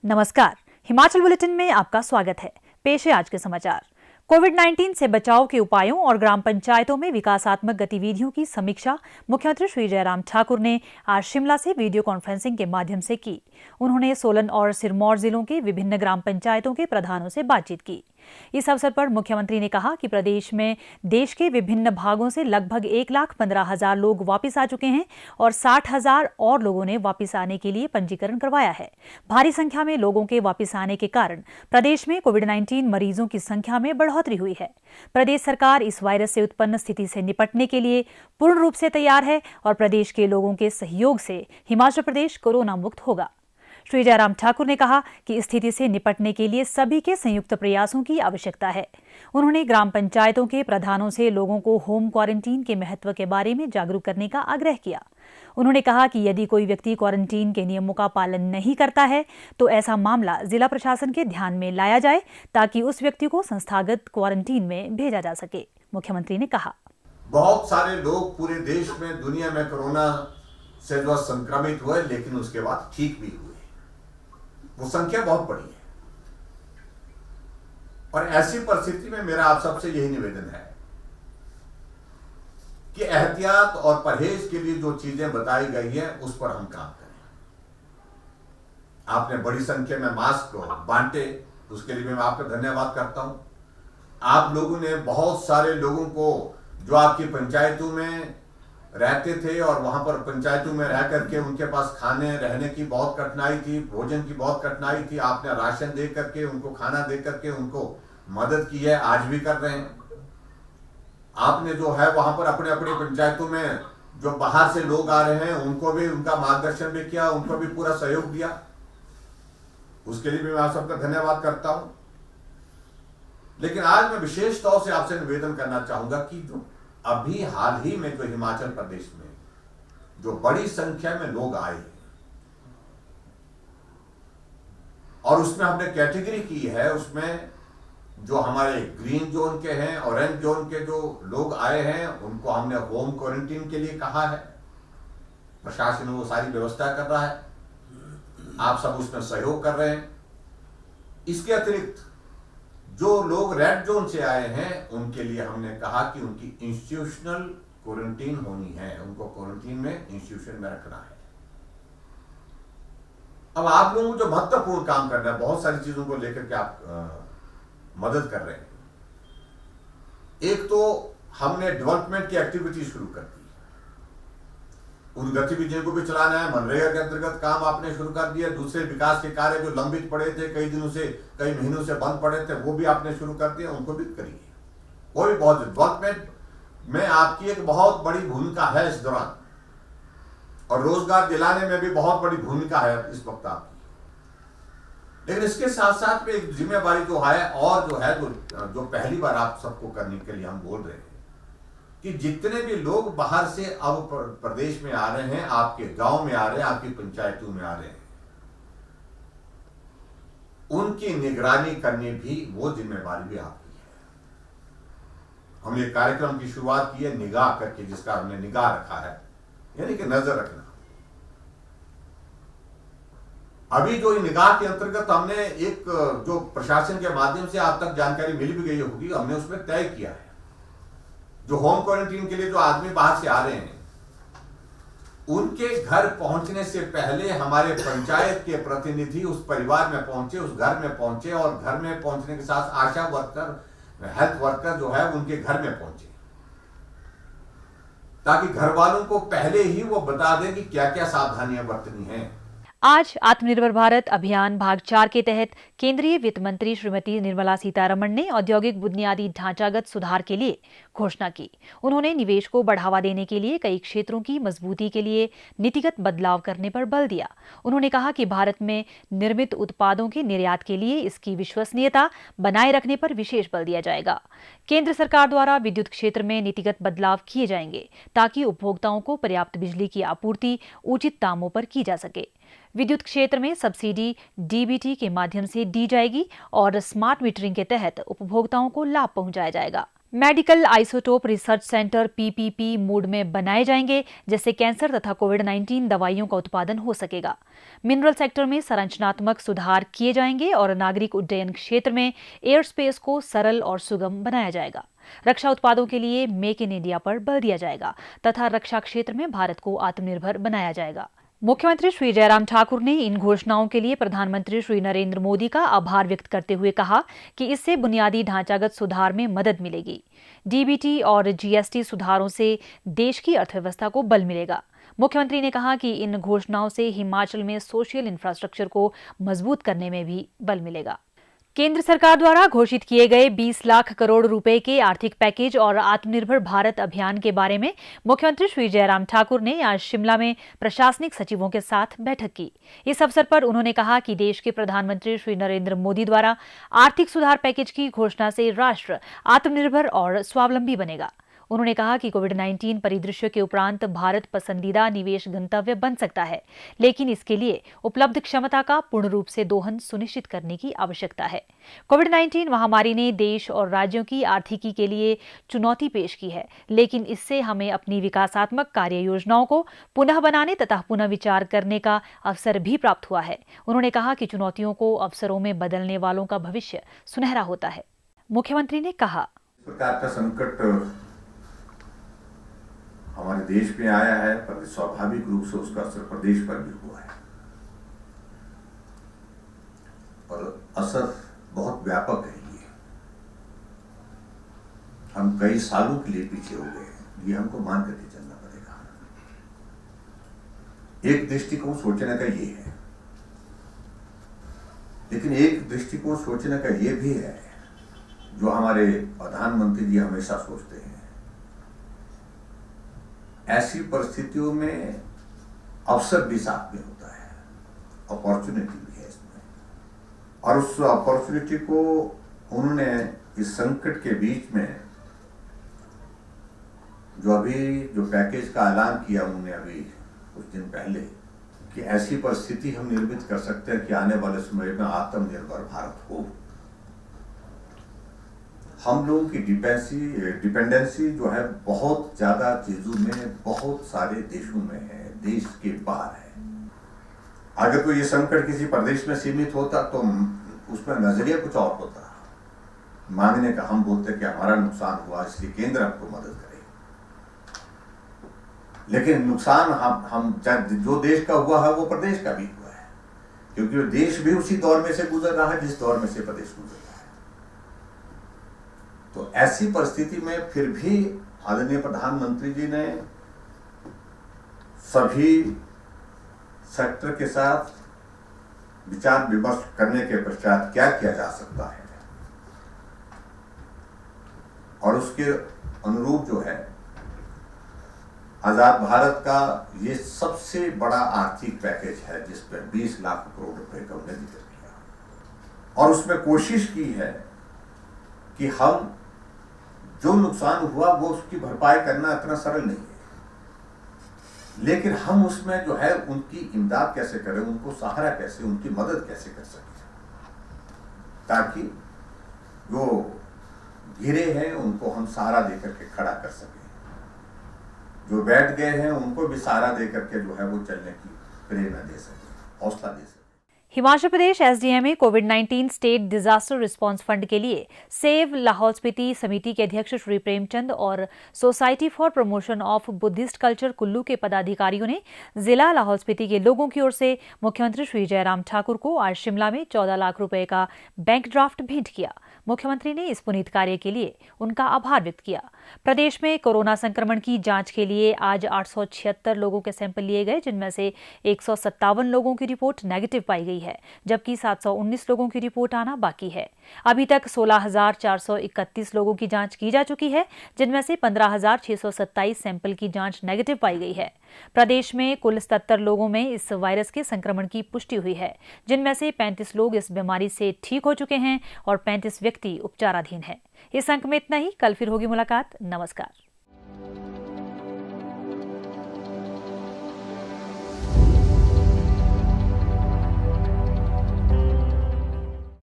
नमस्कार, हिमाचल बुलेटिन में आपका स्वागत है। पेश है आज के समाचार। कोविड-19 से बचाव के उपायों और ग्राम पंचायतों में विकासात्मक गतिविधियों की समीक्षा मुख्यमंत्री श्री जयराम ठाकुर ने आज शिमला से वीडियो कॉन्फ्रेंसिंग के माध्यम से की। उन्होंने सोलन और सिरमौर जिलों के विभिन्न ग्राम पंचायतों के प्रधानों से बातचीत की। इस अवसर पर मुख्यमंत्री ने कहा कि प्रदेश में देश के विभिन्न भागों से लगभग 1,15,000 लोग वापस आ चुके हैं और 60,000 और लोगों ने वापस आने के लिए पंजीकरण करवाया है। भारी संख्या में लोगों के वापस आने के कारण प्रदेश में कोविड-19 मरीजों की संख्या में बढ़ोतरी हुई है। प्रदेश सरकार इस वायरस से उत्पन्न स्थिति से निपटने के लिए पूर्ण रूप से तैयार है और प्रदेश के लोगों के सहयोग से हिमाचल प्रदेश कोरोना मुक्त होगा। श्री जयराम ठाकुर ने कहा कि स्थिति से निपटने के लिए सभी के संयुक्त प्रयासों की आवश्यकता है। उन्होंने ग्राम पंचायतों के प्रधानों से लोगों को होम क्वारंटीन के महत्व के बारे में जागरूक करने का आग्रह किया। उन्होंने कहा कि यदि कोई व्यक्ति क्वारंटीन के नियमों का पालन नहीं करता है तो ऐसा मामला जिला प्रशासन के ध्यान में लाया जाए ताकि उस व्यक्ति को संस्थागत क्वारंटीन में भेजा जा सके। मुख्यमंत्री ने कहा, बहुत सारे लोग पूरे देश में, दुनिया में कोरोना से जो संक्रमित हुए लेकिन उसके बाद ठीक भी हुए, वो संख्या बहुत बड़ी है। और ऐसी परिस्थिति में मेरा आप सबसे यही निवेदन है कि एहतियात और परहेज के लिए जो चीजें बताई गई हैं उस पर हम काम करें। आपने बड़ी संख्या में मास्क बांटे, उसके लिए मैं आपका धन्यवाद करता हूं। आप लोगों ने बहुत सारे लोगों को जो आपकी पंचायतों में रहते थे और वहां पर पंचायतों में रह करके उनके पास खाने रहने की बहुत कठिनाई थी, भोजन की बहुत कठिनाई थी, आपने राशन दे करके उनको खाना दे करके उनको मदद की है, आज भी कर रहे हैं। आपने जो है वहां पर अपने अपने पंचायतों में जो बाहर से लोग आ रहे हैं उनको भी, उनका मार्गदर्शन भी किया, उनको भी पूरा सहयोग दिया, उसके लिए भी मैं आप सबका धन्यवाद करता हूं। लेकिन आज मैं विशेष तौर से आपसे निवेदन करना चाहूंगा कि जो अभी हाल ही में जो हिमाचल प्रदेश में जो बड़ी संख्या में लोग आए हैं और उसमें हमने कैटेगरी की है, उसमें जो हमारे ग्रीन जोन के हैं, ऑरेंज जोन के जो लोग आए हैं उनको हमने होम क्वारंटीन के लिए कहा है। प्रशासन वो सारी व्यवस्था कर रहा है, आप सब उसमें सहयोग कर रहे हैं। इसके अतिरिक्त जो लोग रेड जोन से आए हैं उनके लिए हमने कहा कि उनकी इंस्टीट्यूशनल क्वारंटीन होनी है, उनको क्वारंटीन में इंस्टीट्यूशन में रखना है। अब आप लोगों को जो महत्वपूर्ण काम करना है, बहुत सारी चीजों को लेकर के आप मदद कर रहे हैं। एक तो हमने डेवलपमेंट की एक्टिविटी शुरू कर दी, उन गतिविधियों को भी चलाना है। मनरेगा के अंतर्गत काम आपने शुरू कर दिया। दूसरे विकास के कार्य जो लंबित पड़े थे, कई दिनों से, कई महीनों से बंद पड़े थे, वो भी आपने शुरू कर दिया, उनको भी करिए। वो भी बहुत, डेवलपमेंट में आपकी एक बहुत बड़ी भूमिका है इस दौरान, और रोजगार दिलाने में भी बहुत बड़ी भूमिका है इस वक्त आपकी। लेकिन इसके साथ साथ में एक जिम्मेवारी जो है, और जो पहली बार आप सबको करने के लिए हम बोल रहे हैं कि जितने भी लोग बाहर से अब प्रदेश में आ रहे हैं, आपके गांव में आ रहे हैं, आपकी पंचायतों में आ रहे हैं, उनकी निगरानी करनी भी वो जिम्मेवारी भी आपकी है। हमने कार्यक्रम की शुरुआत की है निगाह करके, जिसका हमने निगाह रखा है, यानी कि नजर रखना। अभी जो निगाह के अंतर्गत हमने एक जो प्रशासन के माध्यम से आप तक जानकारी मिल भी गई होगी, हमने उसमें तय किया है जो होम क्वारंटीन के लिए जो आदमी बाहर से आ रहे हैं उनके घर पहुंचने से पहले हमारे पंचायत के प्रतिनिधि उस परिवार में पहुंचे, उस घर में पहुंचे, और घर में पहुंचने के साथ आशा वर्कर, हेल्थ वर्कर जो है उनके घर में पहुंचे, ताकि घर वालों को पहले ही वो बता दें कि क्या क्या सावधानियां बरतनी हैं। आज आत्मनिर्भर भारत अभियान भाग 4 के तहत केंद्रीय वित्त मंत्री श्रीमती निर्मला सीतारमण ने औद्योगिक बुनियादी ढांचागत सुधार के लिए घोषणा की। उन्होंने निवेश को बढ़ावा देने के लिए कई क्षेत्रों की मजबूती के लिए नीतिगत बदलाव करने पर बल दिया। उन्होंने कहा कि भारत में निर्मित उत्पादों के निर्यात के लिए इसकी विश्वसनीयता बनाए रखने पर विशेष बल दिया जाएगा। केंद्र सरकार द्वारा विद्युत क्षेत्र में नीतिगत बदलाव किए जाएंगे ताकि उपभोक्ताओं को पर्याप्त बिजली की आपूर्ति उचित दामों पर की जा सके। विद्युत क्षेत्र में सब्सिडी डीबीटी के माध्यम से दी जाएगी और स्मार्ट मीटरिंग के तहत उपभोक्ताओं को लाभ पहुंचाया जाएगा। Medical isotope research centre PPP mode में बनाए जाएंगे, जिससे कैंसर तथा कोविड-19 दवाइयों का उत्पादन हो सकेगा। मिनरल सेक्टर में संरचनात्मक सुधार किए जाएंगे और नागरिक उड्डयन क्षेत्र में एयर स्पेस को सरल और सुगम बनाया जाएगा। रक्षा उत्पादों के लिए मेक इन इंडिया पर बल दिया जाएगा तथा रक्षा क्षेत्र में भारत को आत्मनिर्भर बनाया जाएगा। मुख्यमंत्री श्री जयराम ठाकुर ने इन घोषणाओं के लिए प्रधानमंत्री श्री नरेंद्र मोदी का आभार व्यक्त करते हुए कहा कि इससे बुनियादी ढांचागत सुधार में मदद मिलेगी। डीबीटी और जीएसटी सुधारों से देश की अर्थव्यवस्था को बल मिलेगा। मुख्यमंत्री ने कहा कि इन घोषणाओं से हिमाचल में सोशल इंफ्रास्ट्रक्चर को मजबूत करने में भी बल मिलेगा। केंद्र सरकार द्वारा घोषित किए गए 20 लाख करोड़ रुपए के आर्थिक पैकेज और आत्मनिर्भर भारत अभियान के बारे में मुख्यमंत्री श्री जयराम ठाकुर ने आज शिमला में प्रशासनिक सचिवों के साथ बैठक की। इस अवसर पर उन्होंने कहा कि देश के प्रधानमंत्री श्री नरेंद्र मोदी द्वारा आर्थिक सुधार पैकेज की घोषणा से राष्ट्र आत्मनिर्भर और स्वावलंबी बनेगा। उन्होंने कहा कि कोविड-19 परिदृश्य के उपरांत भारत पसंदीदा निवेश गंतव्य बन सकता है, लेकिन इसके लिए उपलब्ध क्षमता का पूर्ण रूप से दोहन सुनिश्चित करने की आवश्यकता है। कोविड-19 महामारी ने देश और राज्यों की आर्थिकी के लिए चुनौती पेश की है, लेकिन इससे हमें अपनी विकासात्मक कार्य योजनाओं को पुनः बनाने तथा पुनः विचार करने का अवसर भी प्राप्त हुआ है। उन्होंने कहा कि चुनौतियों को अवसरों में बदलने वालों का भविष्य सुनहरा होता है। मुख्यमंत्री ने कहा, प्रकार का संकट हमारे देश में आया है, पर स्वाभाविक रूप से उसका असर प्रदेश पर भी हुआ है और असर बहुत व्यापक है। हम कई सालों के लिए पीछे हो गए हैं, ये हमको मान करके चलना पड़ेगा। एक दृष्टिकोण सोचने का ये है, लेकिन एक दृष्टिकोण सोचने का ये भी है जो हमारे प्रधानमंत्री जी हमेशा सोचते हैं। ऐसी परिस्थितियों में अवसर भी साथ में होता है, अपॉर्चुनिटी भी है इसमें, और उस अपॉर्चुनिटी को उन्होंने इस संकट के बीच में जो पैकेज का ऐलान किया उन्होंने अभी कुछ दिन पहले, कि ऐसी परिस्थिति हम निर्मित कर सकते हैं कि आने वाले समय में आत्मनिर्भर भारत हो। हम लोगों की डिपेंडेंसी जो है बहुत ज्यादा चीजों में, बहुत सारे देशों में है, देश के बाहर है। अगर तो ये संकट किसी प्रदेश में सीमित होता तो उसमें नजरिया कुछ और होता, मांगने का। हम बोलते कि हमारा नुकसान हुआ इसलिए केंद्र हमको मदद करे, लेकिन नुकसान हम जो देश का हुआ है वो प्रदेश का भी हुआ है, क्योंकि वो देश भी उसी दौर में से गुजर रहा है जिस दौर में से प्रदेश गुजर रहा है। तो ऐसी परिस्थिति में फिर भी आदरणीय प्रधानमंत्री जी ने सभी सेक्टर के साथ विचार विमर्श करने के पश्चात क्या किया जा सकता है और उसके अनुरूप जो है आजाद भारत का ये सबसे बड़ा आर्थिक पैकेज है, जिसमें 20 लाख करोड़ रुपए का उन्हें जिक्र किया और उसमें कोशिश की है कि हम जो नुकसान हुआ वो उसकी भरपाई करना इतना सरल नहीं है, लेकिन हम उसमें जो है उनकी इमदाद कैसे करें, उनको सहारा कैसे, उनकी मदद कैसे कर सकें, ताकि जो गिरे हैं उनको हम सहारा देकर के खड़ा कर सकें, जो बैठ गए हैं उनको भी सहारा देकर के जो है वो चलने की प्रेरणा दे सकें, हौसला दे सकें। हिमाचल प्रदेश एसडीएम में कोविड-19 स्टेट डिजास्टर रिस्पांस फंड के लिए सेव लाहौल स्पीति समिति के अध्यक्ष श्री प्रेमचंद और society for promotion of Buddhist culture Kullu के पदाधिकारियों ने जिला लाहौल स्पीति के लोगों की ओर से मुख्यमंत्री श्री जयराम ठाकुर को आज शिमला में 14 लाख रुपए का बैंक ड्राफ्ट भेंट किया। मुख्यमंत्री ने इस पुनीत कार्य के लिए उनका आभार व्यक्त किया। प्रदेश में कोरोना संक्रमण की जांच के लिए आज 876 लोगों के सैंपल लिए गए, जिनमें से 157 लोगों की रिपोर्ट नेगेटिव पाई गई है, जबकि 719 लोगों की रिपोर्ट आना बाकी है। अभी तक 16,431 लोगों की जांच की जा चुकी है, जिनमें से 15,627 सैंपल की जांच नेगेटिव पाई गई है। प्रदेश में कुल 77 लोगों में इस वायरस के संक्रमण की पुष्टि हुई है, जिनमें से 35 लोग इस बीमारी से ठीक हो चुके हैं और 35 व्यक्ति उपचाराधीन हैं। इस अंक में इतना ही। कल फिर होगी मुलाकात। नमस्कार।